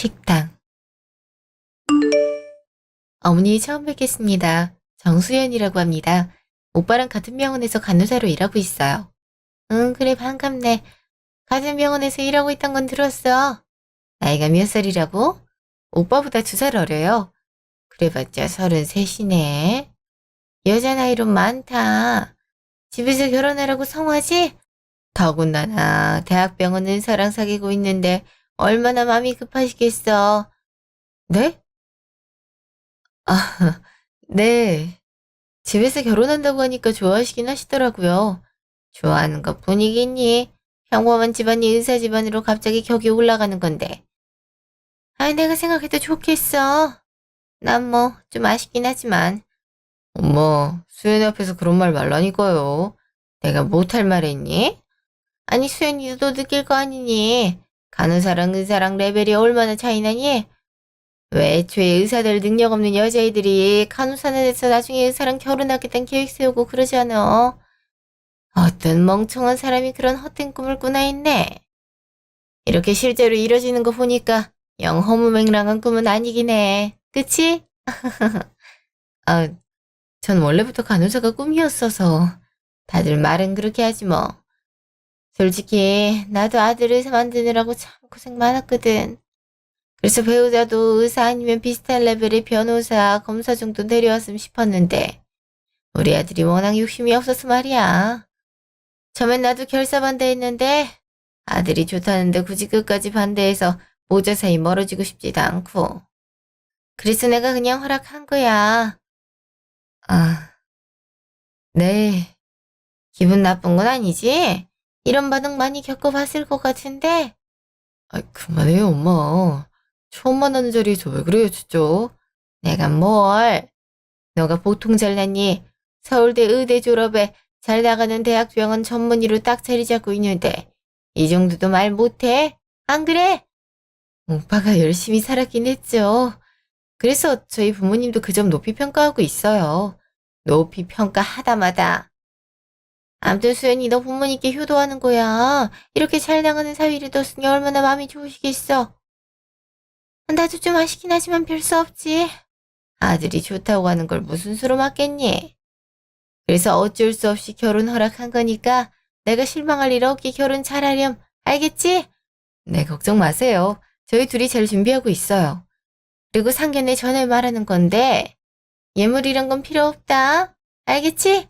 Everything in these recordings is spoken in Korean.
식당. 어머니 처음 뵙겠습니다. 정수연이라고 합니다. 오빠랑 같은 병원에서 간호사로 일하고 있어요. 응, 그래, 반갑네. 같은 병원에서 일하고 있단 건 들었어. 나이가 몇 살이라고? 오빠보다 2살 어려요. 그래봤자 33이네. 여자 나이로 많다. 집에서 결혼하라고 성화지? 더군다나 대학병원 의사랑 사귀고 있는데 얼마나 마음이 급하시겠어. 네? 아, 네. 집에서 결혼한다고 하니까 좋아하시긴 하시더라고요. 좋아하는 것 뿐이겠니? 평범한 집안이 의사 집안으로 갑자기 격이 올라가는 건데. 아이, 내가 생각해도 좋겠어. 난 뭐 좀 아쉽긴 하지만. 엄마, 수연이 앞에서 그런 말 말라니까요. 내가 못할 말 했니? 아니, 수연이도 느낄 거 아니니? 간호사랑 의사랑 레벨이 얼마나 차이 나니? 왜 애초에 의사들 능력 없는 여자애들이 간호사는 해서 나중에 의사랑 결혼하겠다는 계획 세우고 그러지 않아? 어떤 멍청한 사람이 그런 헛된 꿈을 꾸나 했네. 이렇게 실제로 이뤄지는 거 보니까 영 허무맹랑한 꿈은 아니긴 해. 그치? 아, 전 원래부터 간호사가 꿈이었어서 다들 말은 그렇게 하지 뭐. 솔직히 나도 아들 의사 만드느라고 참 고생 많았거든. 그래서 배우자도 의사 아니면 비슷한 레벨의 변호사, 검사 정도 내려왔으면 싶었는데 우리 아들이 워낙 욕심이 없어서 말이야. 처음엔 나도 결사 반대했는데 아들이 좋다는데 굳이 끝까지 반대해서 모자 사이 멀어지고 싶지도 않고. 그래서 내가 그냥 허락한 거야. 아, 네. 기분 나쁜 건 아니지? 이런 반응 많이 겪어봤을 것 같은데. 아, 그만해요, 엄마. 처음 만나는 자리에서 왜 그래요, 진짜? 내가 뭘? 너가 보통 잘났니? 서울대 의대 졸업에 잘 나가는 대학병원 전문의로 딱 자리 잡고 있는데 이 정도도 말 못해? 안 그래? 오빠가 열심히 살았긴 했죠. 그래서 저희 부모님도 그 점 높이 평가하고 있어요. 높이 평가하다마다. 암튼 수연이 너 부모님께 효도하는 거야. 이렇게 잘 나가는 사위를 뒀으니 얼마나 마음이 좋으시겠어. 나도 좀 아쉽긴 하지만 별 수 없지. 아들이 좋다고 하는 걸 무슨 수로 맞겠니? 그래서 어쩔 수 없이 결혼 허락한 거니까 내가 실망할 일 없게 결혼 잘하렴. 알겠지? 네, 걱정 마세요. 저희 둘이 잘 준비하고 있어요. 그리고 상견례 전에 말하는 건데 예물 이런 건 필요 없다. 알겠지?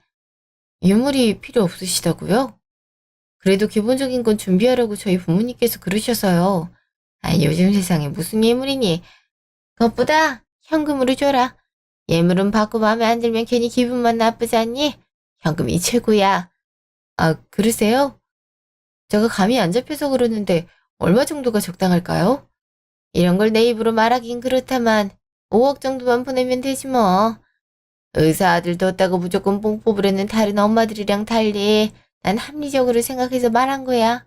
예물이 필요 없으시다고요? 그래도 기본적인 건 준비하라고 저희 부모님께서 그러셔서요. 아, 요즘 세상에 무슨 예물이니? 그것보다 현금으로 줘라. 예물은 받고 마음에 안 들면 괜히 기분만 나쁘지 않니? 현금이 최고야. 아, 그러세요? 제가 감이 안 잡혀서 그러는데 얼마 정도가 적당할까요? 이런 걸 내 입으로 말하긴 그렇다만 5억 정도만 보내면 되지 뭐. 의사 아들 뒀다고 무조건 뽕 뽑으려는 다른 엄마들이랑 달리 난 합리적으로 생각해서 말한 거야.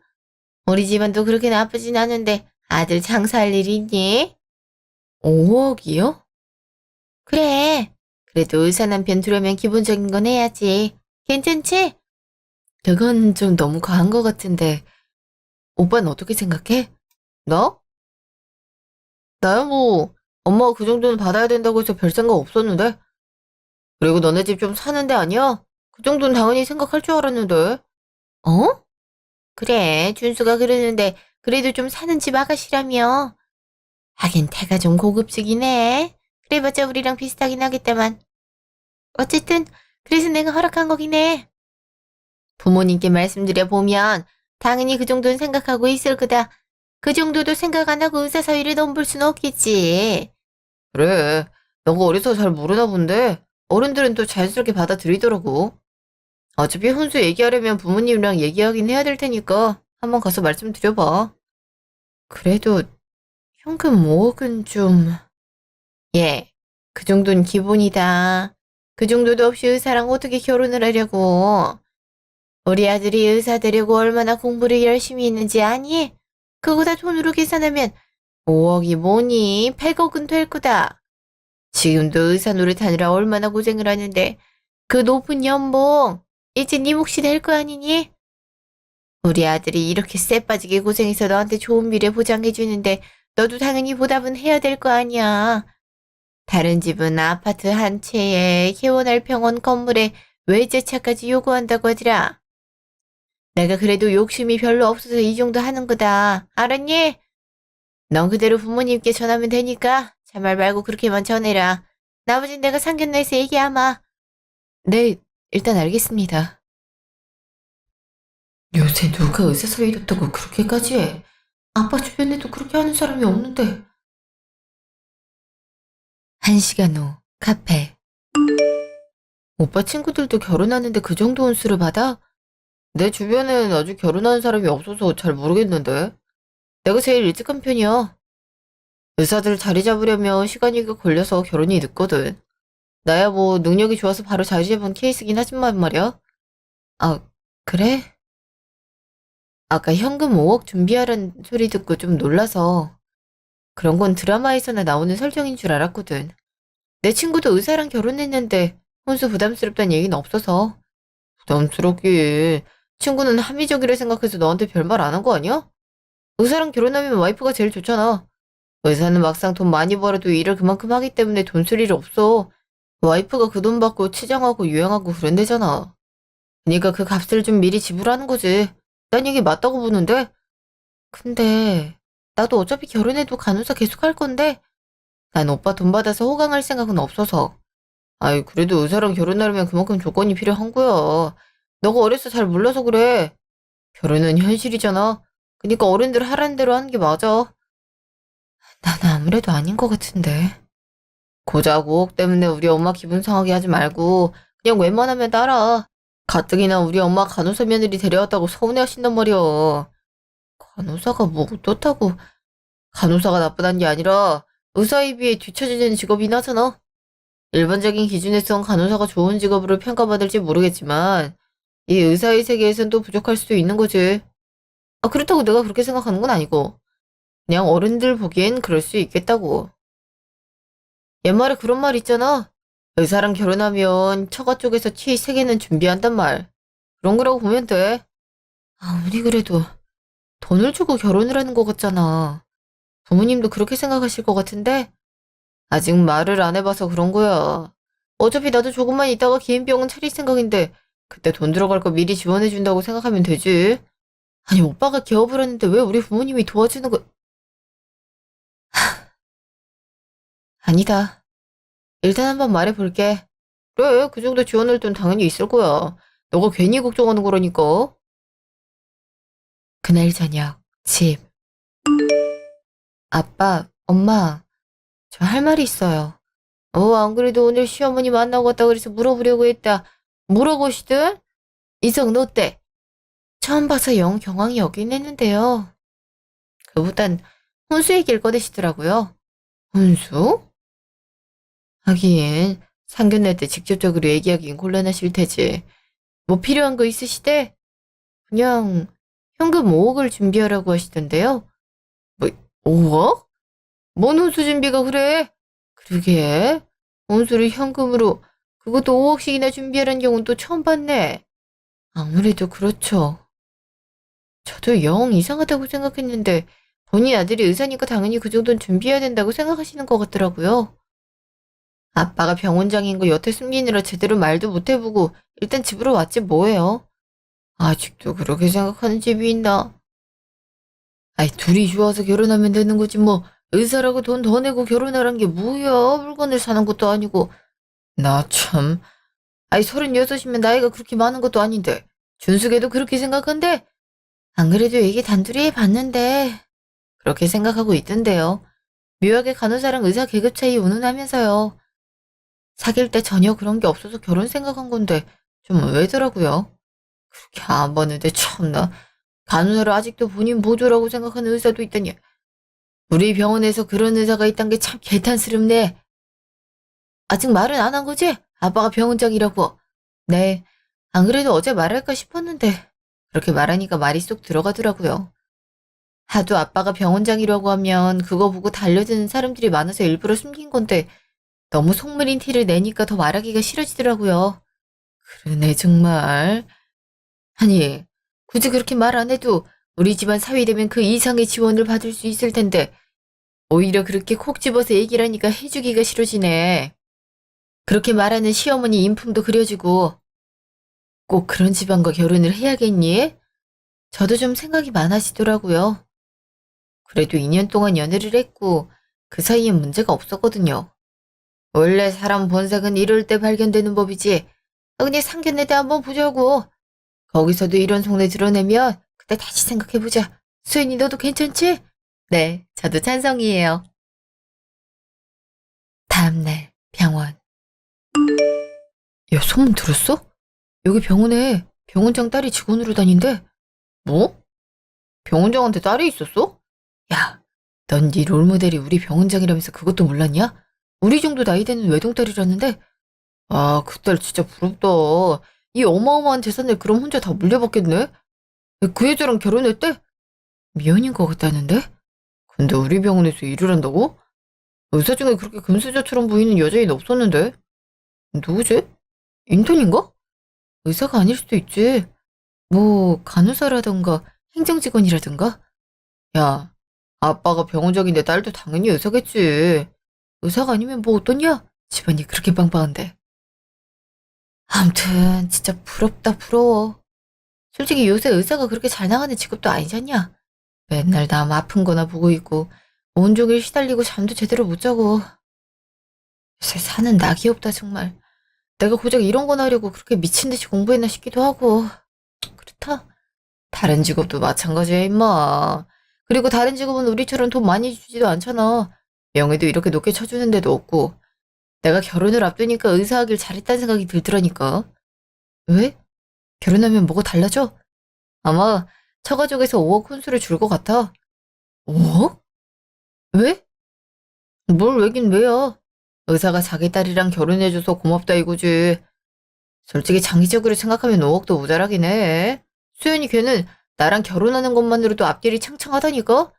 우리 집안도 그렇게 나쁘진 않은데 아들 장사할 일이 있니? 5억이요? 그래. 그래도 의사 남편 들어오면 기본적인 건 해야지. 괜찮지? 그건 좀 너무 과한 것 같은데 오빠는 어떻게 생각해? 나? 나야 뭐 엄마가 그 정도는 받아야 된다고 해서 별 생각 없었는데. 그리고 너네 집 좀 사는 데 아니야? 그 정도는 당연히 생각할 줄 알았는데. 어? 그래, 준수가 그러는데 그래도 좀 사는 집 아가씨라며. 하긴 태가 좀 고급지긴 해. 그래봤자 우리랑 비슷하긴 하겠다만. 어쨌든 그래서 내가 허락한 거긴 해. 부모님께 말씀드려보면 당연히 그 정도는 생각하고 있을 거다. 그 정도도 생각 안 하고 의사 사위를 넘볼 수는 없겠지. 그래, 너가 어려서 잘 모르나 본데 어른들은 또 자연스럽게 받아들이더라고. 어차피 혼수 얘기하려면 부모님이랑 얘기하긴 해야 될 테니까 한번 가서 말씀드려봐. 그래도 현금 5억은 좀... 예, 그 정도는 기본이다. 그 정도도 없이 의사랑 어떻게 결혼을 하려고. 우리 아들이 의사 되려고 얼마나 공부를 열심히 했는지 아니? 그거 다 돈으로 계산하면 5억이 뭐니? 100억은 될 거다. 지금도 의사 노릇하느라 얼마나 고생을 하는데 그 높은 연봉 이제 네 몫이 될 거 아니니? 우리 아들이 이렇게 쎄 빠지게 고생해서 너한테 좋은 미래 보장해주는데 너도 당연히 보답은 해야 될 거 아니야. 다른 집은 아파트 한 채에 개원할 병원 건물에 외제차까지 요구한다고 하더라. 내가 그래도 욕심이 별로 없어서 이 정도 하는 거다. 알았니? 넌 그대로 부모님께 전하면 되니까 잔말 말고 그렇게만 전해라. 나머진 내가 상견례에서 얘기하마. 네, 일단 알겠습니다. 요새 누가 의사 사위 뒀다고 그렇게까지 해? 아빠 주변에도 그렇게 하는 사람이 없는데. 1시간 후 카페. 오빠 친구들도 결혼하는데 그 정도 혼수를 받아? 내 주변엔 아직 결혼하는 사람이 없어서 잘 모르겠는데. 내가 제일 일찍 한 편이야. 의사들 자리 잡으려면 시간이 걸려서 결혼이 늦거든. 나야 뭐 능력이 좋아서 바로 자리 잡은 케이스긴 하지만 말이야. 아, 그래? 아까 현금 5억 준비하라는 소리 듣고 좀 놀라서 그런 건 드라마에서나 나오는 설정인 줄 알았거든. 내 친구도 의사랑 결혼했는데 혼수 부담스럽다는 얘기는 없어서. 부담스럽긴. 친구는 합리적이라 생각해서 너한테 별말 안 한 거 아니야? 의사랑 결혼하면 와이프가 제일 좋잖아. 의사는 막상 돈 많이 벌어도 일을 그만큼 하기 때문에 돈 쓸 일 없어. 와이프가 그 돈 받고 치장하고 유양하고 그런대잖아. 그러니까 그 값을 좀 미리 지불하는 거지. 난 이게 맞다고 보는데. 근데 나도 어차피 결혼해도 간호사 계속 할 건데 난 오빠 돈 받아서 호강할 생각은 없어서. 아이 그래도 의사랑 결혼하려면 그만큼 조건이 필요한 거야. 너가 어려서 잘 몰라서 그래. 결혼은 현실이잖아. 그러니까 어른들 하라는 대로 하는 게 맞아. 나는 아무래도 아닌 것 같은데. 고작 5억 때문에 우리 엄마 기분 상하게 하지 말고 그냥 웬만하면 따라. 가뜩이나 우리 엄마 간호사 며느리 데려왔다고 서운해하신단 말이야. 간호사가 뭐 어떻다고. 간호사가 나쁘다는 게 아니라 의사에 비해 뒤처지는 직업이긴 하잖아. 일반적인 기준에선 간호사가 좋은 직업으로 평가받을지 모르겠지만 이 의사의 세계에선 또 부족할 수도 있는 거지. 아 그렇다고 내가 그렇게 생각하는 건 아니고 그냥 어른들 보기엔 그럴 수 있겠다고. 옛말에 그런 말 있잖아. 의사랑 결혼하면 처가 쪽에서 치 3개는 준비한단 말. 그런 거라고 보면 돼. 아무리 그래도 돈을 주고 결혼을 하는 것 같잖아. 부모님도 그렇게 생각하실 것 같은데 아직 말을 안 해봐서 그런 거야. 어차피 나도 조금만 있다가 기인병원 차릴 생각인데 그때 돈 들어갈 거 미리 지원해준다고 생각하면 되지. 아니 오빠가 개업을 하는데 왜 우리 부모님이 도와주는 거. 아니다. 일단 한번 말해볼게. 그래 그 정도 지원할 돈 당연히 있을 거야. 너가 괜히 걱정하는 거라니까. 그날 저녁 집. 아빠, 엄마, 저 할 말이 있어요. 안 그래도 오늘 시어머니 만나고 왔다 그래서 물어보려고 했다. 물어보시든? 이성 너 어때? 처음 봐서 영 경황이 없긴 했는데요. 그보단 혼수 얘기를 꺼내시더라고요. 혼수? 하긴 상견례 때 직접적으로 얘기하긴 곤란하실 테지. 뭐 필요한 거 있으시대? 그냥 현금 5억을 준비하라고 하시던데요. 뭐 5억? 뭔 혼수 준비가 그래? 그러게 혼수를 현금으로 그것도 5억씩이나 준비하라는 경우는 또 처음 봤네. 아무래도 그렇죠. 저도 영 이상하다고 생각했는데 본인 아들이 의사니까 당연히 그 정도는 준비해야 된다고 생각하시는 것 같더라고요. 아빠가 병원장인 거 여태 숨기느라 제대로 말도 못 해보고 일단 집으로 왔지 뭐예요. 아직도 그렇게 생각하는 집이 있나? 아이 둘이 좋아서 결혼하면 되는 거지 뭐 의사라고 돈 더 내고 결혼하란 게 뭐야. 물건을 사는 것도 아니고. 나 참. 아이 36이면 나이가 그렇게 많은 것도 아닌데 준숙이도 그렇게 생각한대? 안 그래도 얘기 단둘이 해봤는데 그렇게 생각하고 있던데요. 묘하게 간호사랑 의사 계급 차이 운운하면서요. 사귈 때 전혀 그런 게 없어서 결혼 생각한 건데 좀 의외더라고요. 그렇게 안 봤는데 참나. 간호사를 아직도 본인 보조라고 생각하는 의사도 있다니. 우리 병원에서 그런 의사가 있단 게 참 개탄스럽네. 아직 말은 안 한 거지? 아빠가 병원장이라고. 네. 안 그래도 어제 말할까 싶었는데 그렇게 말하니까 말이 쏙 들어가더라고요. 하도 아빠가 병원장이라고 하면 그거 보고 달려드는 사람들이 많아서 일부러 숨긴 건데 너무 속물인 티를 내니까 더 말하기가 싫어지더라고요. 그러네 정말. 아니 굳이 그렇게 말 안 해도 우리 집안 사위 되면 그 이상의 지원을 받을 수 있을 텐데 오히려 그렇게 콕 집어서 얘기를 하니까 해주기가 싫어지네. 그렇게 말하는 시어머니 인품도 그려지고 꼭 그런 집안과 결혼을 해야겠니? 저도 좀 생각이 많아지더라고요. 그래도 2년 동안 연애를 했고 그 사이엔 문제가 없었거든요. 원래 사람 본색은 이럴 때 발견되는 법이지. 그냥 상견례 때 한번 보자고. 거기서도 이런 속내 드러내면 그때 다시 생각해보자. 수연이 너도 괜찮지? 네, 저도 찬성이에요. 다음날 병원. 야, 소문 들었어? 여기 병원에 병원장 딸이 직원으로 다닌대. 뭐? 병원장한테 딸이 있었어? 야, 넌 네 롤모델이 우리 병원장이라면서 그것도 몰랐냐? 우리 정도 나이 되는 외동딸이라는데? 아, 그 딸 진짜 부럽다. 이 어마어마한 재산을 그럼 혼자 다 물려받겠네? 그 여자랑 결혼했대? 미연인 것 같다는데? 근데 우리 병원에서 일을 한다고? 의사 중에 그렇게 금수저처럼 보이는 여자애는 없었는데? 누구지? 인턴인가? 의사가 아닐 수도 있지. 뭐 간호사라던가 행정직원이라던가? 야, 아빠가 병원장인데 딸도 당연히 의사겠지. 의사가 아니면 뭐 어떠냐? 집안이 그렇게 빵빵한데. 암튼 진짜 부럽다 부러워. 솔직히 요새 의사가 그렇게 잘 나가는 직업도 아니잖냐. 맨날 남 아픈 거나 보고 있고 온종일 시달리고 잠도 제대로 못 자고. 요새 사는 낙이 없다 정말. 내가 고작 이런 거나 하려고 그렇게 미친 듯이 공부했나 싶기도 하고. 그렇다. 다른 직업도 마찬가지야 임마. 그리고 다른 직업은 우리처럼 돈 많이 주지도 않잖아. 명예도 이렇게 높게 쳐주는 데도 없고. 내가 결혼을 앞두니까 의사하길 잘했다는 생각이 들더라니까. 왜? 결혼하면 뭐가 달라져? 아마 처가족에서 5억 혼수를 줄 것 같아. 5억? 왜? 뭘 왜긴 왜요? 의사가 자기 딸이랑 결혼해줘서 고맙다 이거지. 솔직히 장기적으로 생각하면 5억도 모자라긴 해. 수연이 걔는 나랑 결혼하는 것만으로도 앞길이 창창하다니까?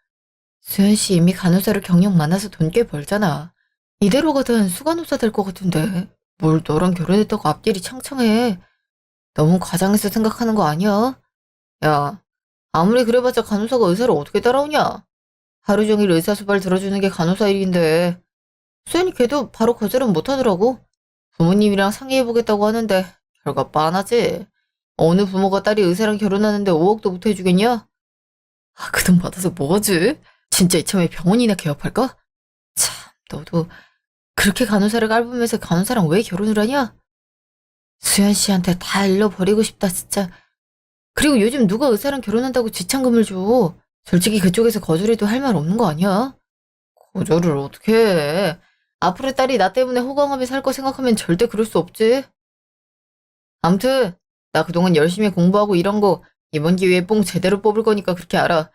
수연 씨 이미 간호사로 경력 많아서 돈 꽤 벌잖아. 이대로 가다 수간호사 될 것 같은데. 뭘 너랑 결혼했다고 앞길이 창창해. 너무 과장해서 생각하는 거 아니야? 야, 아무리 그래봤자 간호사가 의사를 어떻게 따라오냐? 하루 종일 의사수발 들어주는 게 간호사 일인데. 수연이 걔도 바로 거절은 못하더라고. 부모님이랑 상의해보겠다고 하는데 결과 빤하지. 어느 부모가 딸이 의사랑 결혼하는데 5억도 못 해주겠냐? 아, 그 돈 받아서 뭐하지? 진짜 이참에 병원이나 개업할까? 참, 너도 그렇게 간호사를 깔보면서 간호사랑 왜 결혼을 하냐? 수연 씨한테 다 일러버리고 싶다, 진짜. 그리고 요즘 누가 의사랑 결혼한다고 지참금을 줘. 솔직히 그쪽에서 거절해도 할 말 없는 거 아니야? 거절을 어떻게 해? 앞으로 딸이 나 때문에 호강하며 살 거 생각하면 절대 그럴 수 없지. 암튼 나 그동안 열심히 공부하고 이런 거 이번 기회에 뽕 제대로 뽑을 거니까 그렇게 알아.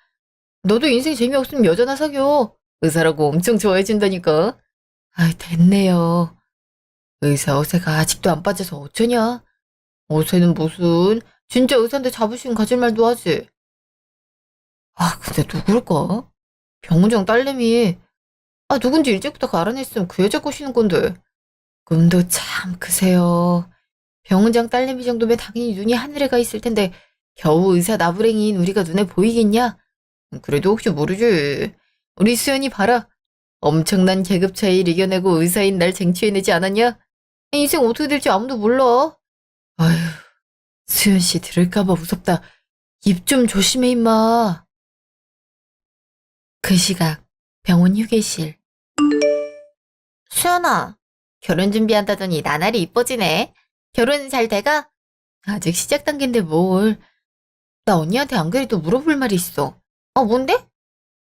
너도 인생 재미없으면 여자나 사겨. 의사라고 엄청 좋아해준다니까. 아이 됐네요. 의사 어세가 아직도 안 빠져서 어쩌냐? 어세는 무슨 진짜 의사인데 자부심 가질 말도 하지. 아 근데 누굴까? 병원장 딸내미. 아 누군지 일찍부터 알아냈으면 그 여자 꼬시는 건데. 꿈도 참 크세요. 병원장 딸내미 정도면 당연히 눈이 하늘에 가 있을 텐데 겨우 의사 나부랭이인 우리가 눈에 보이겠냐? 그래도 혹시 모르지. 우리 수연이 봐라. 엄청난 계급 차이를 이겨내고 의사인 날 쟁취해내지 않았냐? 인생 어떻게 될지 아무도 몰라. 아휴, 수연 씨 들을까봐 무섭다. 입 좀 조심해 임마. 그 시각 병원 휴게실. 수연아, 결혼 준비한다더니 나날이 이뻐지네. 결혼은 잘 돼가? 아직 시작 단계인데 뭘. 나 언니한테 안 그래도 물어볼 말이 있어. 뭔데?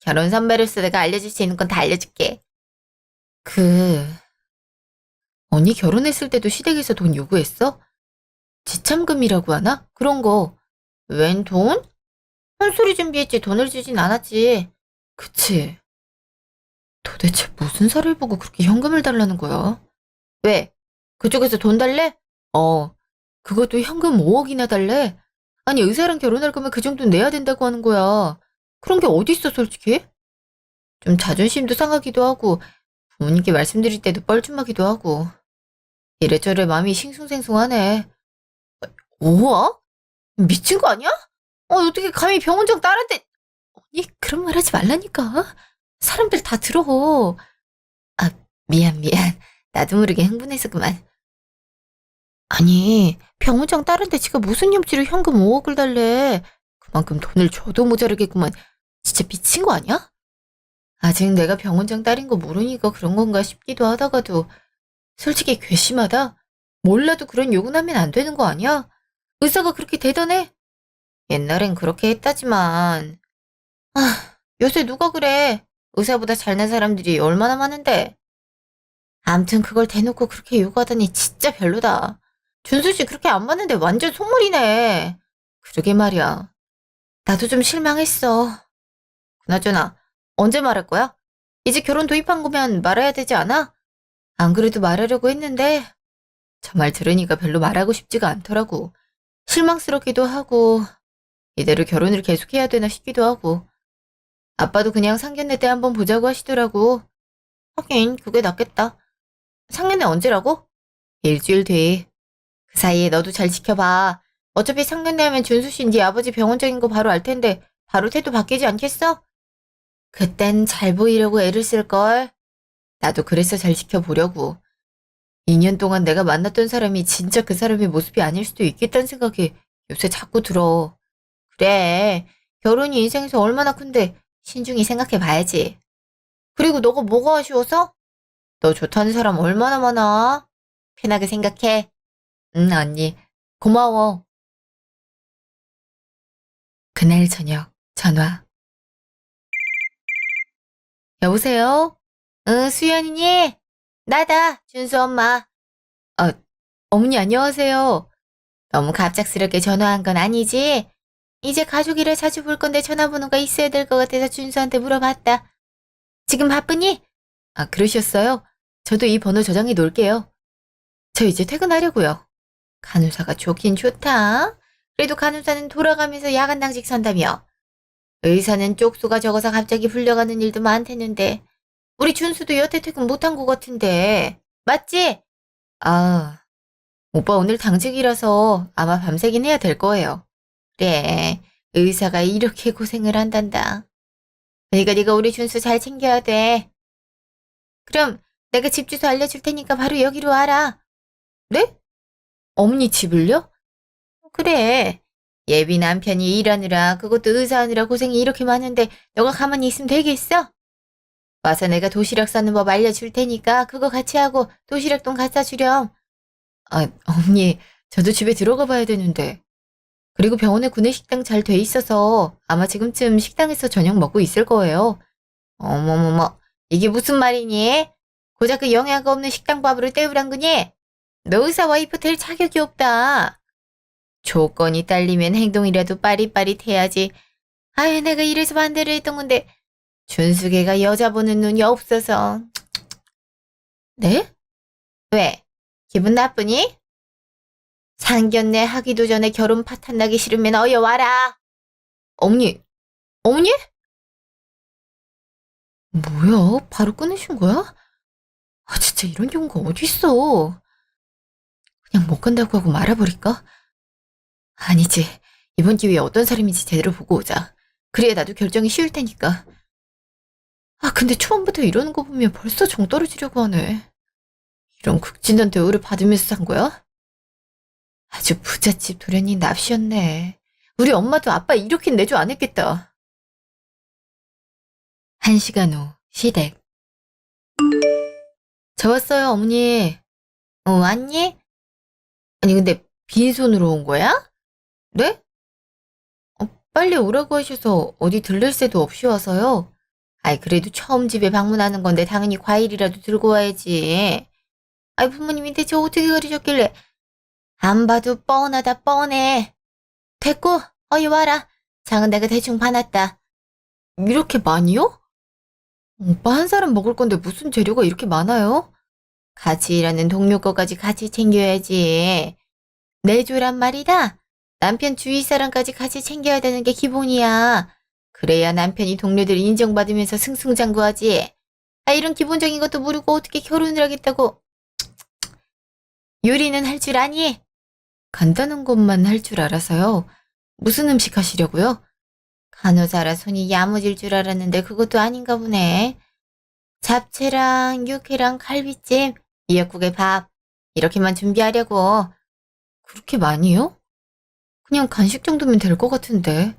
결혼 선배로서 내가 알려줄 수 있는 건 다 알려줄게. 그, 언니 결혼했을 때도 시댁에서 돈 요구했어? 지참금이라고 하나? 그런 거. 웬 돈? 혼수리 준비했지 돈을 주진 않았지. 그치. 도대체 무슨 살을 보고 그렇게 현금을 달라는 거야? 왜? 그쪽에서 돈 달래? 그것도 현금 5억이나 달래? 아니 의사랑 결혼할 거면 그 정도 내야 된다고 하는 거야. 그런 게 어디 있어 솔직히? 좀 자존심도 상하기도 하고 부모님께 말씀드릴 때도 뻘쭘하기도 하고 이래저래 마음이 싱숭생숭하네. 5억? 미친 거 아니야? 어떻게 감히 병원장 딸한테. 언니 그런 말 하지 말라니까. 사람들 다 들어. 아, 미안. 나도 모르게 흥분해서 그만. 아니, 병원장 딸한테 지가 무슨 염치로 현금 5억을 달래. 그만큼 돈을 줘도 모자르겠구만. 진짜 미친 거 아니야? 아직 내가 병원장 딸인 거 모르니까 그런 건가 싶기도 하다가도 솔직히 괘씸하다. 몰라도 그런 요구는 하면 안 되는 거 아니야? 의사가 그렇게 대단해? 옛날엔 그렇게 했다지만. 요새 누가 그래? 의사보다 잘난 사람들이 얼마나 많은데. 암튼 그걸 대놓고 그렇게 요구하다니 진짜 별로다. 준수 씨 그렇게 안 봤는데 완전 속물이네. 그러게 말이야. 나도 좀 실망했어. 그나저나 언제 말할 거야? 이제 결혼 도입한 거면 말해야 되지 않아? 안 그래도 말하려고 했는데 저 말 들으니까 별로 말하고 싶지가 않더라고. 실망스럽기도 하고 이대로 결혼을 계속해야 되나 싶기도 하고. 아빠도 그냥 상견례 때 한번 보자고 하시더라고. 하긴 그게 낫겠다. 상견례 언제라고? 일주일 뒤. 그 사이에 너도 잘 지켜봐. 어차피 상견례 하면 준수 씨 네 아버지 병원장인 거 바로 알 텐데 바로 태도 바뀌지 않겠어? 그땐 잘 보이려고 애를 쓸걸. 나도 그래서 잘 지켜보려고. 2년 동안 내가 만났던 사람이 진짜 그 사람의 모습이 아닐 수도 있겠다는 생각이 요새 자꾸 들어. 그래. 결혼이 인생에서 얼마나 큰데 신중히 생각해봐야지. 그리고 너가 뭐가 아쉬워서? 너 좋다는 사람 얼마나 많아? 편하게 생각해. 응, 언니. 고마워. 그날 저녁 전화. 여보세요? 응, 수연이니? 나다, 준수 엄마. 어, 어머니 안녕하세요. 너무 갑작스럽게 전화한 건 아니지? 이제 가족이라 자주 볼 건데 전화번호가 있어야 될 것 같아서 준수한테 물어봤다. 지금 바쁘니? 아, 그러셨어요? 저도 이 번호 저장해 놓을게요. 저 이제 퇴근하려고요. 간호사가 좋긴 좋다. 그래도 간호사는 돌아가면서 야간 당직 선다며. 의사는 쪽수가 적어서 갑자기 불려가는 일도 많댔는데 우리 준수도 여태 퇴근 못한 것 같은데. 맞지? 아, 오빠 오늘 당직이라서 아마 밤새긴 해야 될 거예요. 그래, 의사가 이렇게 고생을 한단다. 그러니까 네가 우리 준수 잘 챙겨야 돼. 그럼 내가 집 주소 알려줄 테니까 바로 여기로 와라. 네? 어머니 집을요? 그래. 예비 남편이 일하느라 그것도 의사하느라 고생이 이렇게 많은데 너가 가만히 있으면 되겠어? 와서 내가 도시락 싸는 법 알려줄 테니까 그거 같이 하고 도시락돈 갖다 주렴. 아, 어머니, 저도 집에 들어가 봐야 되는데. 그리고 병원에 구내식당 잘 돼 있어서 아마 지금쯤 식당에서 저녁 먹고 있을 거예요. 어머머머, 이게 무슨 말이니? 고작 그 영양 없는 식당밥으로 때우란 거니? 너 의사 와이프 될 자격이 없다. 조건이 딸리면 행동이라도 빠릿빠릿해야지. 아유, 내가 이래서 반대를 했던 건데 준수개가 여자 보는 눈이 없어서. 네? 왜? 기분 나쁘니? 상견례 하기도 전에 결혼 파탄 나기 싫으면 어여 와라. 어머니? 뭐야? 바로 끊으신 거야? 아, 진짜 이런 경우가 어딨어. 그냥 못 간다고 하고 말아버릴까? 아니지. 이번 기회에 어떤 사람인지 제대로 보고 오자. 그래야 나도 결정이 쉬울 테니까. 아, 근데 초반부터 이러는 거 보면 벌써 정 떨어지려고 하네. 이런 극진한 대우를 받으면서 산 거야? 아주 부잣집 도련님 납시였네. 우리 엄마도 아빠 이렇게 내조 안 했겠다. 1시간 후 시댁. 저 왔어요, 어머니. 왔니? 아니, 근데 빈손으로 온 거야? 네? 빨리 오라고 하셔서 어디 들를 새도 없이 와서요. 아이, 그래도 처음 집에 방문하는 건데 당연히 과일이라도 들고 와야지. 아이, 부모님이 대체 어떻게 그러셨길래. 안 봐도 뻔하다 뻔해. 됐고, 어이 와라. 장은 내가 대충 봐놨다. 이렇게 많이요? 오빠 한 사람 먹을 건데 무슨 재료가 이렇게 많아요? 같이 일하는 동료 거까지 같이 챙겨야지. 내조란 말이다. 남편 주위 사람까지 같이 챙겨야 되는 게 기본이야. 그래야 남편이 동료들 인정받으면서 승승장구하지. 아, 이런 기본적인 것도 모르고 어떻게 결혼을 하겠다고. 요리는 할 줄 아니? 간단한 것만 할 줄 알아서요. 무슨 음식 하시려고요? 간호사라 손이 야무질 줄 알았는데 그것도 아닌가 보네. 잡채랑 육회랑 갈비찜, 미역국에 밥 이렇게만 준비하려고. 그렇게 많이요? 그냥 간식 정도면 될 것 같은데.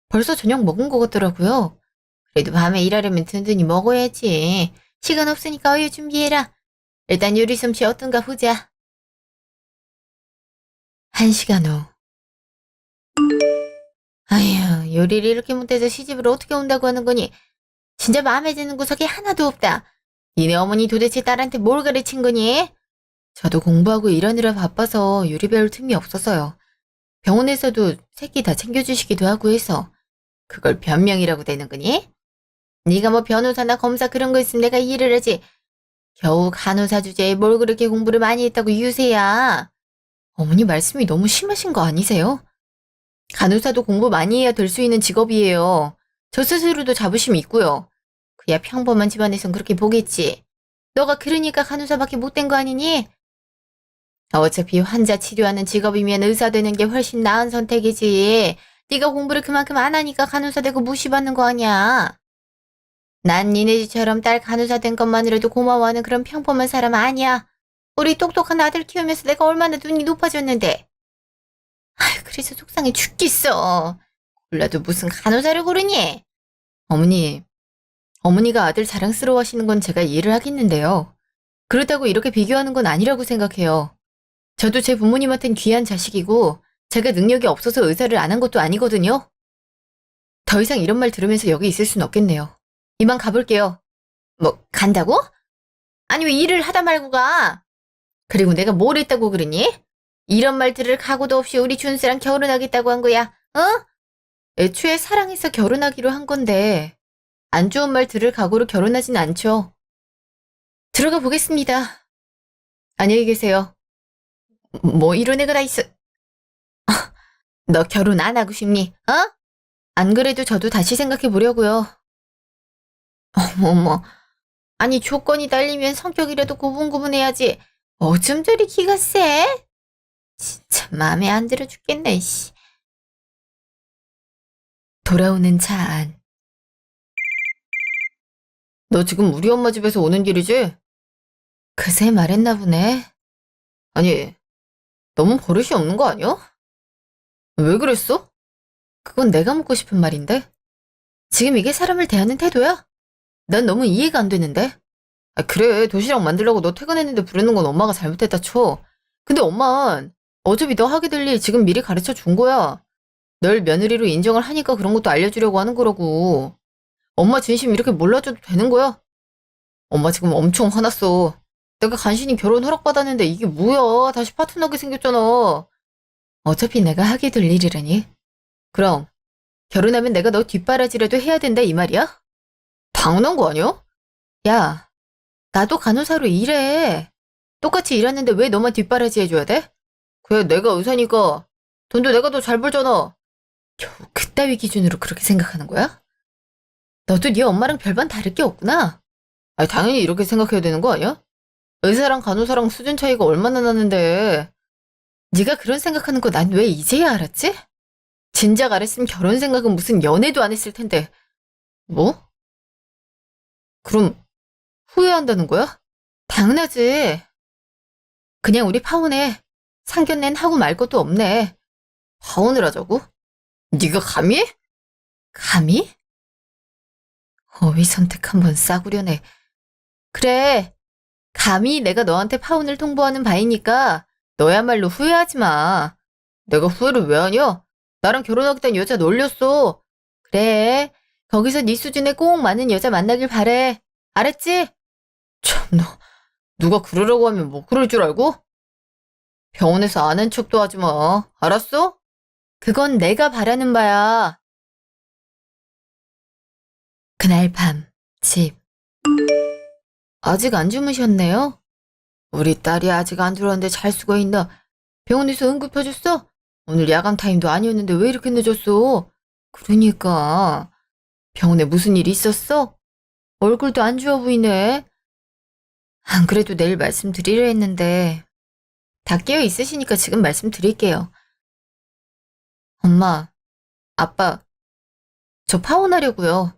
벌써 저녁 먹은 것 같더라고요. 그래도 밤에 일하려면 든든히 먹어야지. 시간 없으니까 어여 준비해라. 일단 요리 솜씨 어떤가 보자. 1시간 후. 아휴, 요리를 이렇게 못해서 시집을 어떻게 온다고 하는 거니? 진짜 마음에 드는 구석이 하나도 없다. 니네 어머니 도대체 딸한테 뭘 가르친 거니? 저도 공부하고 일하느라 바빠서 요리 배울 틈이 없어서요. 병원에서도 새끼 다 챙겨주시기도 하고 해서 그걸 변명이라고 되는 거니? 네가 뭐 변호사나 검사 그런 거 있으면 내가 이해를 하지. 겨우 간호사 주제에 뭘 그렇게 공부를 많이 했다고 유세야. 어머니 말씀이 너무 심하신 거 아니세요? 간호사도 공부 많이 해야 될 수 있는 직업이에요. 저 스스로도 자부심 있고요. 그야 평범한 집안에선 그렇게 보겠지. 너가 그러니까 간호사밖에 못 된 거 아니니? 어차피 환자 치료하는 직업이면 의사 되는 게 훨씬 나은 선택이지. 네가 공부를 그만큼 안 하니까 간호사 되고 무시받는 거 아니야. 난 니네 집처럼 딸 간호사 된 것만으로도 고마워하는 그런 평범한 사람 아니야. 우리 똑똑한 아들 키우면서 내가 얼마나 눈이 높아졌는데. 아휴, 그래서 속상해 죽겠어. 몰라도 무슨 간호사를 고르니? 어머니, 어머니가 아들 자랑스러워하시는 건 제가 이해를 하겠는데요. 그렇다고 이렇게 비교하는 건 아니라고 생각해요. 저도 제 부모님한텐 귀한 자식이고 제가 능력이 없어서 의사를 안 한 것도 아니거든요. 더 이상 이런 말 들으면서 여기 있을 순 없겠네요. 이만 가볼게요. 뭐 간다고? 아니 왜 일을 하다 말고 가? 그리고 내가 뭘 했다고 그러니? 이런 말 들을 각오도 없이 우리 준수랑 결혼하겠다고 한 거야. 어? 애초에 사랑해서 결혼하기로 한 건데 안 좋은 말 들을 각오로 결혼하진 않죠. 들어가 보겠습니다. 안녕히 계세요. 뭐 이런 애가 다 있어. 너 결혼 안 하고 싶니? 어? 안 그래도 저도 다시 생각해 보려고요. 어머머. 아니 조건이 딸리면 성격이라도 고분고분해야지. 어쩜 저리 기가 세? 진짜 마음에 안 들어 죽겠네. 씨. 돌아오는 차 안. 너 지금 우리 엄마 집에서 오는 길이지? 그새 말했나 보네. 아니, 너무 버릇이 없는 거 아니야? 왜 그랬어? 그건 내가 묻고 싶은 말인데. 지금 이게 사람을 대하는 태도야? 난 너무 이해가 안 되는데. 아, 그래. 도시락 만들려고 너 퇴근했는데 부르는 건 엄마가 잘못했다 쳐. 근데 엄만 어차피 너 하게 될 일 지금 미리 가르쳐 준 거야. 널 며느리로 인정을 하니까 그런 것도 알려주려고 하는 거라고. 엄마 진심 이렇게 몰라줘도 되는 거야? 엄마 지금 엄청 화났어. 내가 간신히 결혼 허락받았는데 이게 뭐야. 다시 파토나게 생겼잖아. 어차피 내가 하게 될 일이라니. 그럼 결혼하면 내가 너 뒷바라지라도 해야 된다 이 말이야? 당연한 거 아니야? 야, 나도 간호사로 일해. 똑같이 일하는데 왜 너만 뒷바라지 해줘야 돼? 그래, 내가 의사니까 돈도 내가 더 잘 벌잖아. 겨우 그따위 기준으로 그렇게 생각하는 거야? 너도 네 엄마랑 별반 다를 게 없구나. 아니, 당연히 이렇게 생각해야 되는 거 아니야? 의사랑 간호사랑 수준 차이가 얼마나 나는데. 네가 그런 생각하는 거 난 왜 이제야 알았지? 진작 알았으면 결혼 생각은 무슨 연애도 안 했을 텐데. 뭐? 그럼 후회한다는 거야? 당연하지. 그냥 우리 파혼해. 상견례는 하고 말 것도 없네. 파혼을 하자고? 네가 감히? 감히? 어휘 선택 한번 싸구려네. 그래. 감히 내가 너한테 파혼을 통보하는 바이니까 너야말로 후회하지 마. 내가 후회를 왜 하냐? 나랑 결혼하겠다는 여자 놀렸어. 그래. 거기서 네 수준에 꼭 맞는 여자 만나길 바래. 알았지? 참, 너 누가 그러라고 하면 뭐 그럴 줄 알고? 병원에서 아는 척도 하지 마. 알았어? 그건 내가 바라는 바야. 그날 밤, 집. 아직 안 주무셨네요? 우리 딸이 아직 안 들어왔는데 잘 수가 있나? 병원에서 응급해줬어? 오늘 야간 타임도 아니었는데 왜 이렇게 늦었어? 그러니까 병원에 무슨 일 있었어? 얼굴도 안 좋아 보이네. 안 그래도 내일 말씀드리려 했는데 다 깨어 있으시니까 지금 말씀드릴게요. 엄마, 아빠, 저 파혼하려고요.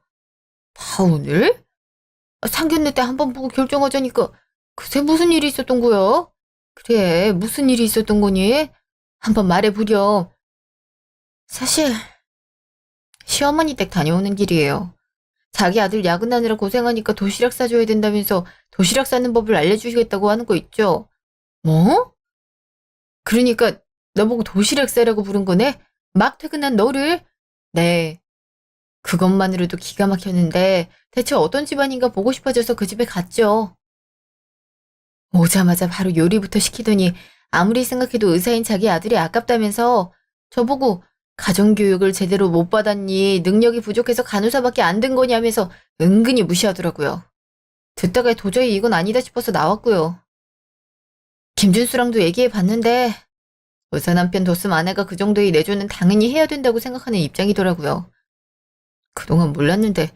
파혼을? 상견례 때 한 번 보고 결정하자니까 그새 무슨 일이 있었던 거야? 그래, 무슨 일이 있었던 거니? 한번 말해보렴. 사실 시어머니 댁 다녀오는 길이에요. 자기 아들 야근하느라 고생하니까 도시락 싸줘야 된다면서 도시락 싸는 법을 알려주시겠다고 하는 거 있죠? 뭐? 그러니까 너보고 도시락 싸라고 부른 거네? 막 퇴근한 너를? 네. 그것만으로도 기가 막혔는데 대체 어떤 집안인가 보고 싶어져서 그 집에 갔죠. 오자마자 바로 요리부터 시키더니 아무리 생각해도 의사인 자기 아들이 아깝다면서 저보고 가정교육을 제대로 못 받았니, 능력이 부족해서 간호사밖에 안 된 거냐면서 은근히 무시하더라고요. 듣다가 도저히 이건 아니다 싶어서 나왔고요. 김준수랑도 얘기해 봤는데 의사 남편 뒀음 아내가 그 정도의 내조는 당연히 해야 된다고 생각하는 입장이더라고요. 그동안 몰랐는데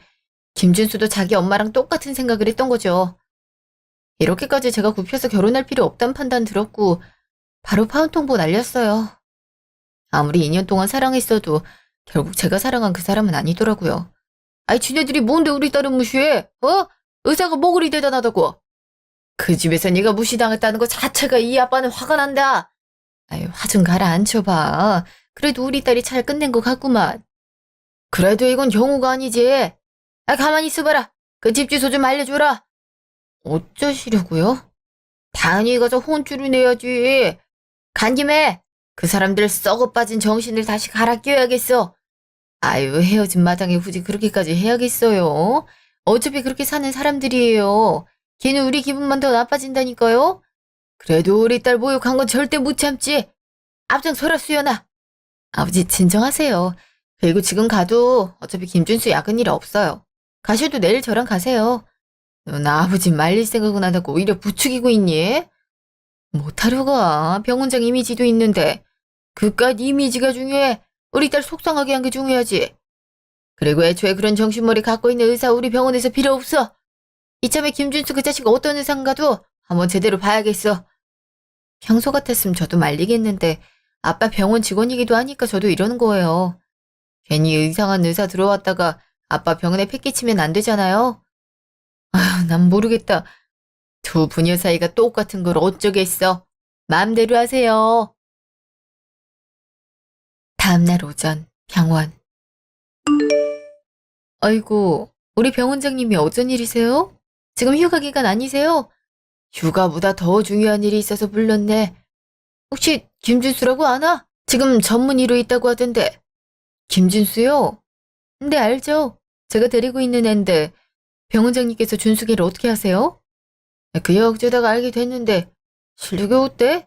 김준수도 자기 엄마랑 똑같은 생각을 했던 거죠. 이렇게까지 제가 굽혀서 결혼할 필요 없다는 판단 들었고 바로 파혼 통보 날렸어요. 아무리 2년 동안 사랑했어도 결국 제가 사랑한 그 사람은 아니더라고요. 아이 지네들이 뭔데 우리 딸은 무시해? 어? 의사가 뭐 그리 대단하다고? 그 집에서 네가 무시당했다는 것 자체가 이 아빠는 화가 난다. 아유 화 좀 가라앉혀봐. 그래도 우리 딸이 잘 끝낸 것 같구만. 그래도 이건 경우가 아니지. 아 가만히 있어봐라. 그 집 주소 좀 알려줘라. 어쩌시려고요? 당연히 가서 혼쭐을 내야지. 간 김에 그 사람들 썩어 빠진 정신을 다시 갈아 끼워야겠어. 아유 헤어진 마당에 굳이 그렇게까지 해야겠어요. 어차피 그렇게 사는 사람들이에요. 걔는 우리 기분만 더 나빠진다니까요. 그래도 우리 딸 모욕한 건 절대 못 참지. 앞장서라 수연아. 아버지 진정하세요. 그리고 지금 가도 어차피 김준수 야근일 없어요. 가셔도 내일 저랑 가세요. 넌 아버지 말릴 생각은 안 하고 오히려 부추기고 있니? 못하려 가. 병원장 이미지도 있는데. 그깟 이미지가 중요해. 우리 딸 속상하게 한 게 중요하지. 그리고 애초에 그런 정신머리 갖고 있는 의사 우리 병원에서 필요 없어. 이참에 김준수 그 자식 어떤 의사인가도 한번 제대로 봐야겠어. 평소 같았으면 저도 말리겠는데 아빠 병원 직원이기도 하니까 저도 이러는 거예요. 괜히 이상한 의사 들어왔다가 아빠 병원에 패기치면 안 되잖아요. 아휴, 난 모르겠다. 두 부녀 사이가 똑같은 걸 어쩌겠어. 마음대로 하세요. 다음날 오전, 병원. 아이고, 우리 병원장님이 어쩐 일이세요? 지금 휴가 기간 아니세요? 휴가보다 더 중요한 일이 있어서 불렀네. 혹시 김준수라고 아나? 지금 전문의로 있다고 하던데. 김준수요? 네, 알죠. 제가 데리고 있는 앤데 병원장님께서 준수개를 어떻게 하세요? 그야 어쩌다가 알게 됐는데 실력이 어때?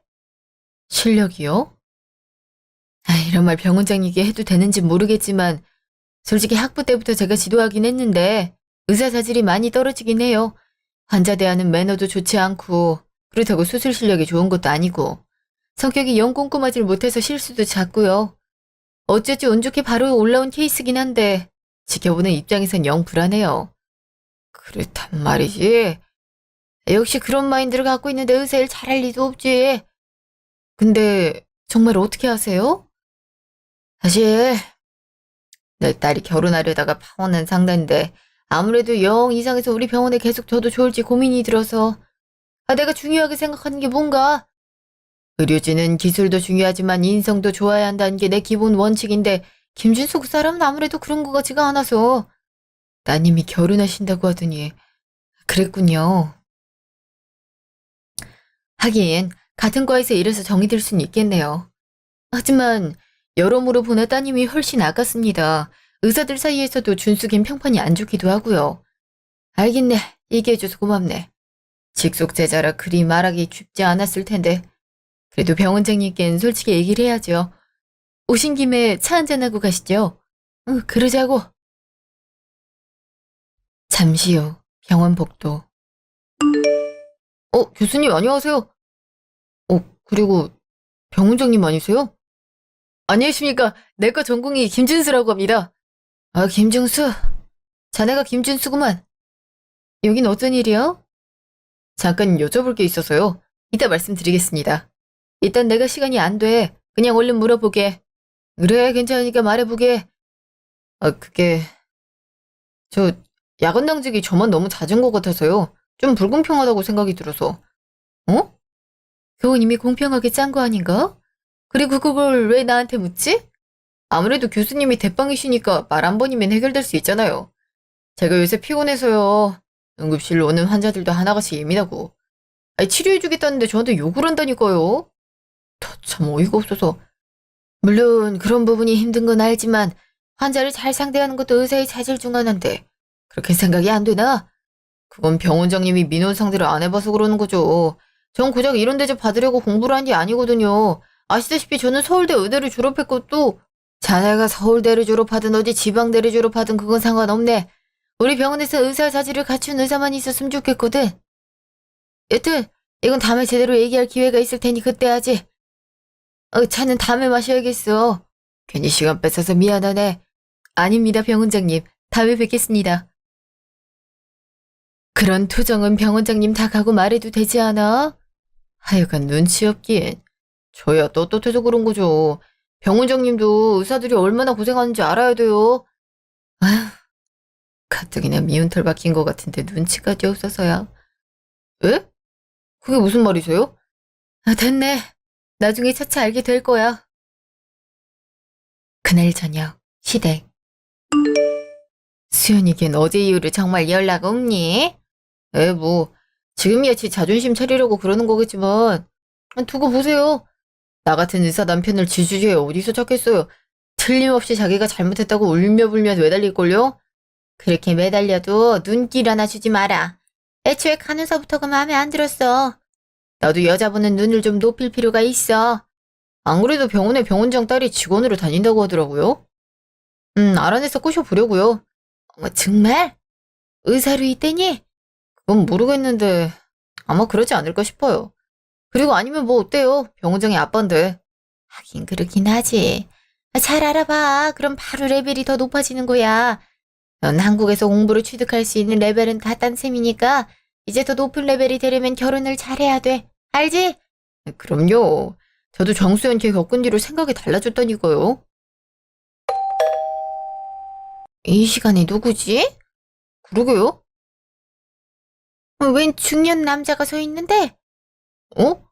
실력이요? 아, 이런 말 병원장님께 해도 되는지 모르겠지만 솔직히 학부 때부터 제가 지도하긴 했는데 의사 자질이 많이 떨어지긴 해요. 환자 대하는 매너도 좋지 않고 그렇다고 수술 실력이 좋은 것도 아니고 성격이 영 꼼꼼하지 못해서 실수도 잦고요. 어쩌지 운 좋게 바로 올라온 케이스긴 한데 지켜보는 입장에선 영 불안해요. 그렇단 말이지. 역시 그런 마인드를 갖고 있는데 의사 일 잘할 리도 없지. 근데 정말 어떻게 하세요? 사실 내 딸이 결혼하려다가 파혼한 상대인데 아무래도 영 이상해서 우리 병원에 계속 둬도 좋을지 고민이 들어서 내가 중요하게 생각하는 게 뭔가 의료진은 기술도 중요하지만 인성도 좋아야 한다는 게 내 기본 원칙인데 김준수 그 사람은 아무래도 그런 것 같지가 않아서 따님이 결혼하신다고 하더니 그랬군요. 하긴 같은 과에서 일해서 정이 들 수는 있겠네요. 하지만 여러모로 보나 따님이 훨씬 아깝습니다. 의사들 사이에서도 준숙인 평판이 안 좋기도 하고요. 알겠네. 얘기해줘서 고맙네. 직속제자라 그리 말하기 쉽지 않았을 텐데 그래도 병원장님께는 솔직히 얘기를 해야죠. 오신 김에 차 한잔하고 가시죠. 응, 그러자고. 잠시 후 병원 복도. 교수님 안녕하세요. 그리고 병원장님 아니세요? 안녕하십니까. 내과 전공의 김준수라고 합니다. 아, 김준수. 자네가 김준수구만. 여긴 어쩐 일이야? 잠깐 여쭤볼 게 있어서요. 이따 말씀드리겠습니다. 일단 내가 시간이 안 돼. 그냥 얼른 물어보게. 그래, 괜찮으니까 말해보게. 그게 저 야간 당직이 저만 너무 잦은 것 같아서요. 좀 불공평하다고 생각이 들어서. 어? 그건 이미 공평하게 짠 거 아닌가? 그리고 그걸 왜 나한테 묻지? 아무래도 교수님이 대빵이시니까 말 한 번이면 해결될 수 있잖아요. 제가 요새 피곤해서요. 응급실로 오는 환자들도 하나같이 예민하고. 아니, 치료해주겠다는데 저한테 욕을 한다니까요. 참 어이가 없어서. 물론 그런 부분이 힘든 건 알지만 환자를 잘 상대하는 것도 의사의 자질 중 하나인데 그렇게 생각이 안 되나? 그건 병원장님이 민원 상대를 안 해봐서 그러는 거죠. 전 고작 이런 대접 받으려고 공부를 한 게 아니거든요. 아시다시피 저는 서울대 의대를 졸업했고 또 자네가 서울대를 졸업하든 어디 지방대를 졸업하든 그건 상관없네. 우리 병원에서 의사 자질을 갖춘 의사만 있었으면 좋겠거든. 여튼 이건 다음에 제대로 얘기할 기회가 있을 테니 그때 하지. 차는 다음에 마셔야겠어. 괜히 시간 뺏어서 미안하네. 아닙니다, 병원장님. 다음에 뵙겠습니다. 그런 투정은 병원장님 다 가고 말해도 되지 않아? 하여간 눈치 없긴. 저야 떳떳해서 그런 거죠. 병원장님도 의사들이 얼마나 고생하는지 알아야 돼요. 아휴, 가뜩이나 미운 털 박힌 것 같은데 눈치까지 없어서야. 에? 그게 무슨 말이세요? 됐네. 나중에 차차 알게 될 거야. 그날 저녁, 시댁. 수연이 걘 어제 이후로 정말 연락 없니? 뭐, 지금이야 지 자존심 차리려고 그러는 거겠지만, 두고 보세요. 나 같은 의사 남편을 지주지에 어디서 찾겠어요. 틀림없이 자기가 잘못했다고 울며불며 매달릴걸요? 그렇게 매달려도 눈길 하나 주지 마라. 애초에 간호사부터가 마음에 안 들었어. 나도 여자 보는 눈을 좀 높일 필요가 있어. 안 그래도 병원에 병원장 딸이 직원으로 다닌다고 하더라고요. 알아내서 꼬셔보려고요. 정말? 의사로 있다니? 그건 모르겠는데 아마 그러지 않을까 싶어요. 그리고 아니면 뭐 어때요? 병원장의 아빠인데. 하긴 그렇긴 하지. 잘 알아봐. 그럼 바로 레벨이 더 높아지는 거야. 넌 한국에서 공부를 취득할 수 있는 레벨은 다 딴 셈이니까 이제 더 높은 레벨이 되려면 결혼을 잘해야 돼. 알지? 그럼요. 저도 정수연 걔 겪은 뒤로 생각이 달라졌다니까요. 이 시간에 누구지? 그러게요. 웬 중년 남자가 서 있는데? 어?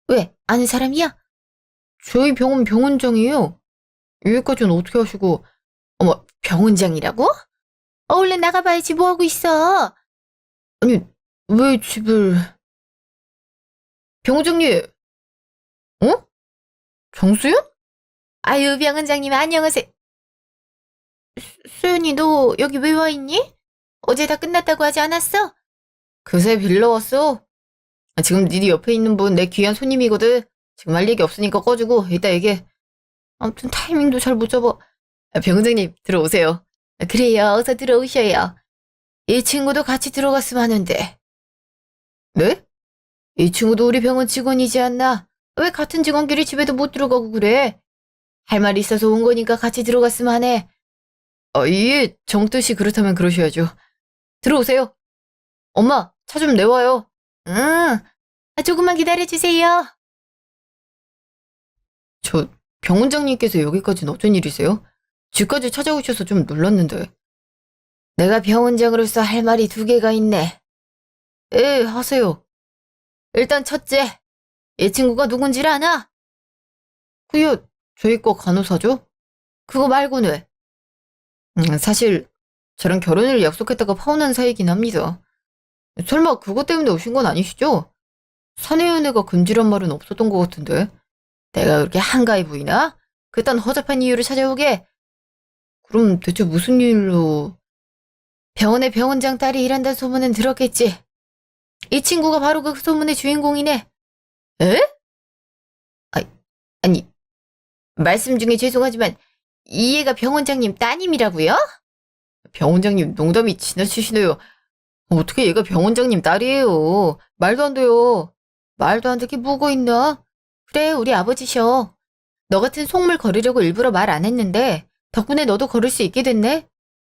왜? 아는 사람이야? 저희 병원 병원장이에요. 여기까지는 어떻게 하시고, 어머, 병원장이라고? 얼른 나가봐야지 뭐하고 있어. 아니, 왜 집을... 병원장님, 어? 정수연? 아유, 병원장님 안녕하세요. 수연이 너 여기 왜 와 있니? 어제 다 끝났다고 하지 않았어? 그새 빌러 왔어. 지금 네 옆에 있는 분 내 귀한 손님이거든. 지금 할 얘기 없으니까 꺼주고 이따 얘기해. 아무튼 타이밍도 잘 못 잡아. 병원장님 들어오세요. 그래요. 어서 들어오셔요. 이 친구도 같이 들어갔으면 하는데. 네? 이 친구도 우리 병원 직원이지 않나? 왜 같은 직원끼리 집에도 못 들어가고 그래? 할 말 있어서 온 거니까 같이 들어갔으면 하네. 예, 정뜻이 그렇다면 그러셔야죠. 들어오세요. 엄마, 차 좀 내와요. 응, 조금만 기다려주세요. 저 병원장님께서 여기까지는 어쩐 일이세요? 집까지 찾아오셔서 좀 놀랐는데. 내가 병원장으로서 할 말이 두 개가 있네. 하세요. 일단 첫째, 이 친구가 누군지를 아나? 그요, 저희 과 간호사죠? 그거 말고는. 사실 저랑 결혼을 약속했다가 파혼한 사이긴 합니다. 설마 그것 때문에 오신 건 아니시죠? 사내 연애가 금지란 말은 없었던 것 같은데. 내가 그렇게 한가해 보이나? 그딴 허접한 이유를 찾아오게? 그럼 대체 무슨 일로... 병원에 병원장 딸이 일한다는 소문은 들었겠지. 이 친구가 바로 그 소문의 주인공이네. 에? 아, 아니, 말씀 중에 죄송하지만 이 애가 병원장님 따님이라고요? 병원장님 농담이 지나치시네요. 어떻게 얘가 병원장님 딸이에요. 말도 안 돼요. 말도 안 되게 뭐가 있나? 그래, 우리 아버지셔. 너 같은 속물 걸으려고 일부러 말 안 했는데 덕분에 너도 걸을 수 있게 됐네.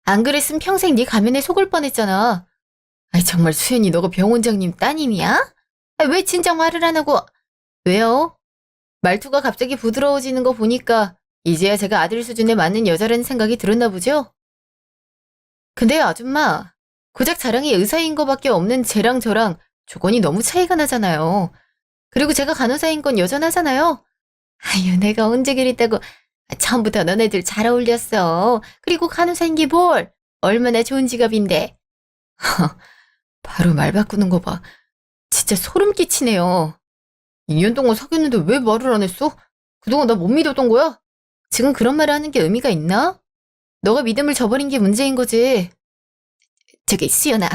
안 그랬으면 평생 네 가면에 속을 뻔했잖아. 아이 정말 수연이 너가 병원장님 따님이야? 왜 진작 말을 안 하고... 왜요? 말투가 갑자기 부드러워지는 거 보니까 이제야 제가 아들 수준에 맞는 여자라는 생각이 들었나 보죠? 근데요, 아줌마. 고작 자랑이 의사인 거밖에 없는 쟤랑 저랑 조건이 너무 차이가 나잖아요. 그리고 제가 간호사인 건 여전하잖아요. 아유, 내가 언제 그랬다고. 처음부터 너네들 잘 어울렸어. 그리고 간호사인 게 뭘? 얼마나 좋은 직업인데. 바로 말 바꾸는 거 봐. 진짜 소름 끼치네요. 2년 동안 사귀었는데 왜 말을 안 했어? 그동안 나 못 믿었던 거야? 지금 그런 말을 하는 게 의미가 있나? 너가 믿음을 저버린 게 문제인 거지. 저기 수연아,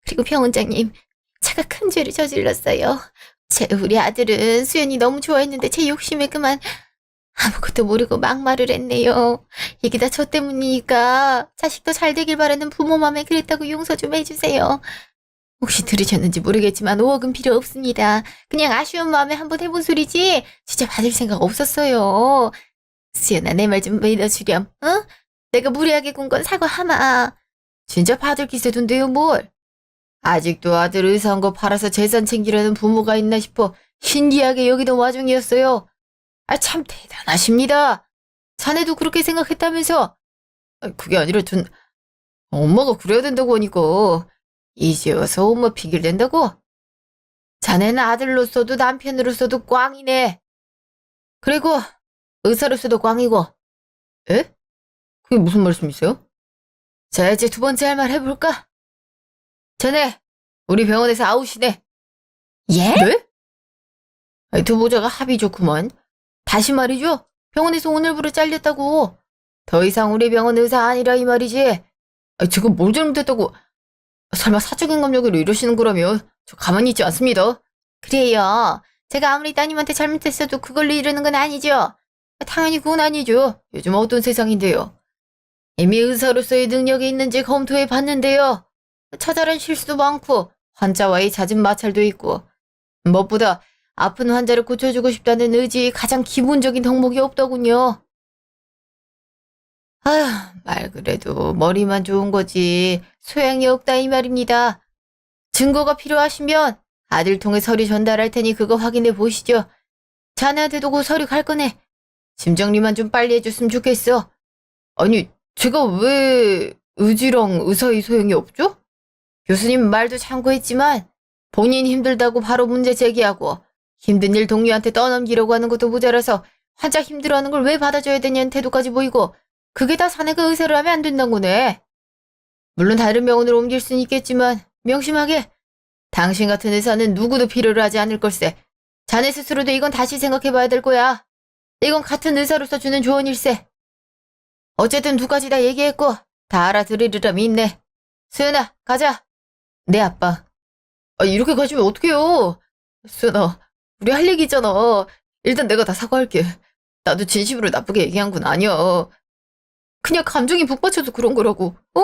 그리고 병원장님, 제가 큰 죄를 저질렀어요. 우리 아들은 수연이 너무 좋아했는데 제 욕심에 그만 아무것도 모르고 막말을 했네요. 이게 다 저 때문이니까 자식도 잘 되길 바라는 부모 맘에 그랬다고 용서 좀 해주세요. 혹시 들으셨는지 모르겠지만 5억은 필요 없습니다. 그냥 아쉬운 마음에 한번 해본 소리지 진짜 받을 생각 없었어요. 수연아, 내 말 좀 믿어주렴. 어? 내가 무리하게 군 건 사과하마. 진짜 받을 기세던데요, 뭘. 아직도 아들 의사한 거 팔아서 재산 챙기려는 부모가 있나 싶어 신기하게 여기던 와중이었어요. 아, 참 대단하십니다. 자네도 그렇게 생각했다면서. 그게 아니라 엄마가 그래야 된다고 하니까. 이제 와서 엄마 핑계를 댄다고? 자네는 아들로서도 남편으로서도 꽝이네. 그리고 의사로서도 꽝이고. 에? 그게 무슨 말씀이세요? 자, 이제 두 번째 할 말 해볼까? 자네, 우리 병원에서 아웃이네. 예? 네? 두 보자가 합이 좋구먼. 다시 말이죠. 병원에서 오늘부로 잘렸다고. 더 이상 우리 병원 의사 아니라 이 말이지. 제가 뭘 잘못했다고. 설마 사적인 감정으로 이러시는 거라며. 저 가만히 있지 않습니다. 그래요. 제가 아무리 따님한테 잘못했어도 그걸로 이러는 건 아니죠. 당연히 그건 아니죠. 요즘 어떤 세상인데요. 이미 의사로서의 능력이 있는지 검토해 봤는데요. 처절한 실수도 많고 환자와의 잦은 마찰도 있고 무엇보다 아픈 환자를 고쳐주고 싶다는 의지의 가장 기본적인 덕목이 없더군요. 아휴, 말 그래도 머리만 좋은 거지 소양이 없다 이 말입니다. 증거가 필요하시면 아들 통해 서류 전달할 테니 그거 확인해 보시죠. 자네한테도 그 서류 갈 거네. 짐 정리만 좀 빨리 해줬으면 좋겠어. 아니, 제가 왜 의지랑 의사의 소용이 없죠? 교수님 말도 참고했지만 본인 힘들다고 바로 문제 제기하고 힘든 일 동료한테 떠넘기려고 하는 것도 모자라서 환자 힘들어하는 걸 왜 받아줘야 되냐는 태도까지 보이고 그게 다 사내가 의사를 하면 안 된다는 거네. 물론 다른 병원으로 옮길 수는 있겠지만 명심하게 당신 같은 의사는 누구도 필요로 하지 않을 걸세. 자네 스스로도 이건 다시 생각해봐야 될 거야. 이건 같은 의사로서 주는 조언일세. 어쨌든 두 가지 다 얘기했고 다 알아들으리라 믿네. 수연아, 가자. 네, 아빠. 이렇게 가시면 어떡해요. 수연아, 우리 할 얘기 있잖아. 일단 내가 다 사과할게. 나도 진심으로 나쁘게 얘기한 건 아니야. 그냥 감정이 북받쳐서 그런 거라고. 어?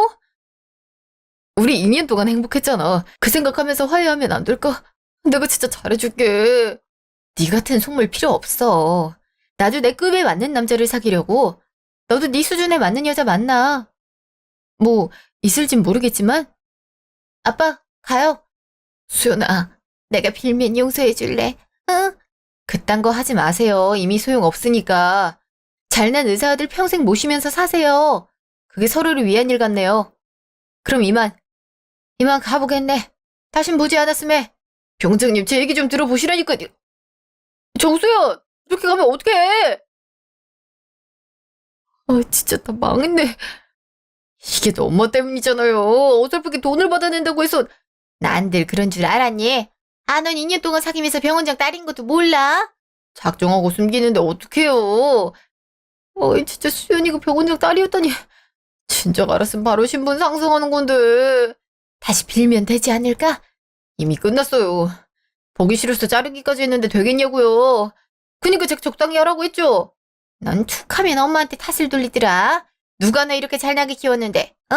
우리 2년 동안 행복했잖아. 그 생각하면서 화해하면 안 될까? 내가 진짜 잘해줄게. 네 같은 속물 필요 없어. 나도 내 급에 맞는 남자를 사귀려고. 너도 네 수준에 맞는 여자 만나. 뭐 있을진 모르겠지만. 아빠, 가요. 수연아, 내가 빌면 용서해줄래? 응? 그딴 거 하지 마세요. 이미 소용없으니까. 잘난 의사 아들 평생 모시면서 사세요. 그게 서로를 위한 일 같네요. 그럼 이만 가보겠네. 다신 보지 않았음에. 병장님, 제 얘기 좀 들어보시라니까요. 정수연, 이렇게 가면 어떡해? 진짜 다 망했네. 이게 너 엄마 때문이잖아요. 어설프게 돈을 받아낸다고 해서 난들 그런 줄 알았니? 넌 2년 동안 사귀면서 병원장 딸인 것도 몰라? 작정하고 숨기는데 어떡해요. 진짜 수연이가 병원장 딸이었다니. 진작 알았으면 바로 신분 상승하는 건데. 다시 빌면 되지 않을까? 이미 끝났어요. 보기 싫어서 자르기까지 했는데 되겠냐고요. 그니까 제가 적당히 하라고 했죠. 넌 툭하면 엄마한테 탓을 돌리더라. 누가 나 이렇게 잘나게 키웠는데, 어?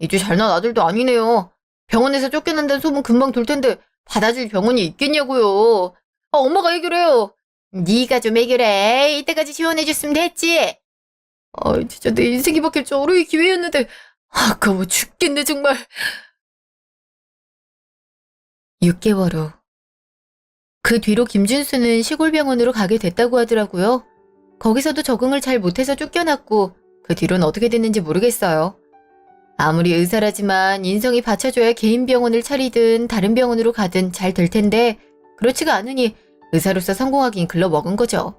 이제 잘난 아들도 아니네요. 병원에서 쫓겨난다는 소문 금방 돌 텐데 받아줄 병원이 있겠냐고요. 엄마가 해결해요. 네가 좀 해결해. 이때까지 지원해줬으면 됐지. 진짜 내 인생이 바뀔 절호의 기회였는데 아까워 죽겠네 정말. 6개월 후. 그 뒤로 김준수는 시골 병원으로 가게 됐다고 하더라고요. 거기서도 적응을 잘 못해서 쫓겨났고 그 뒤로는 어떻게 됐는지 모르겠어요. 아무리 의사라지만 인성이 받쳐줘야 개인 병원을 차리든 다른 병원으로 가든 잘 될 텐데 그렇지가 않으니 의사로서 성공하긴 글러먹은 거죠.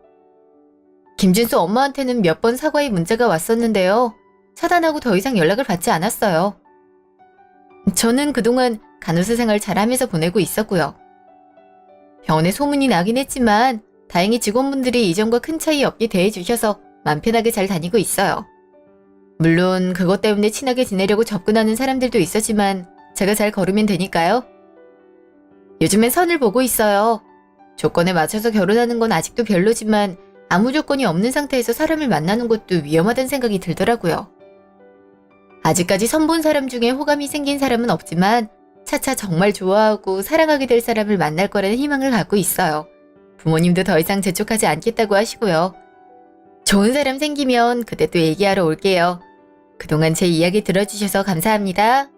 김준수 엄마한테는 몇 번 사과의 문자가 왔었는데요. 차단하고 더 이상 연락을 받지 않았어요. 저는 그동안 간호사 생활 잘하면서 보내고 있었고요. 병원에 소문이 나긴 했지만 다행히 직원분들이 이전과 큰 차이 없게 대해주셔서 맘 편하게 잘 다니고 있어요. 물론 그것 때문에 친하게 지내려고 접근하는 사람들도 있었지만 제가 잘 걸으면 되니까요. 요즘엔 선을 보고 있어요. 조건에 맞춰서 결혼하는 건 아직도 별로지만 아무 조건이 없는 상태에서 사람을 만나는 것도 위험하다는 생각이 들더라고요. 아직까지 선본 사람 중에 호감이 생긴 사람은 없지만 차차 정말 좋아하고 사랑하게 될 사람을 만날 거라는 희망을 갖고 있어요. 부모님도 더 이상 재촉하지 않겠다고 하시고요. 좋은 사람 생기면 그때 또 얘기하러 올게요. 그동안 제 이야기 들어주셔서 감사합니다.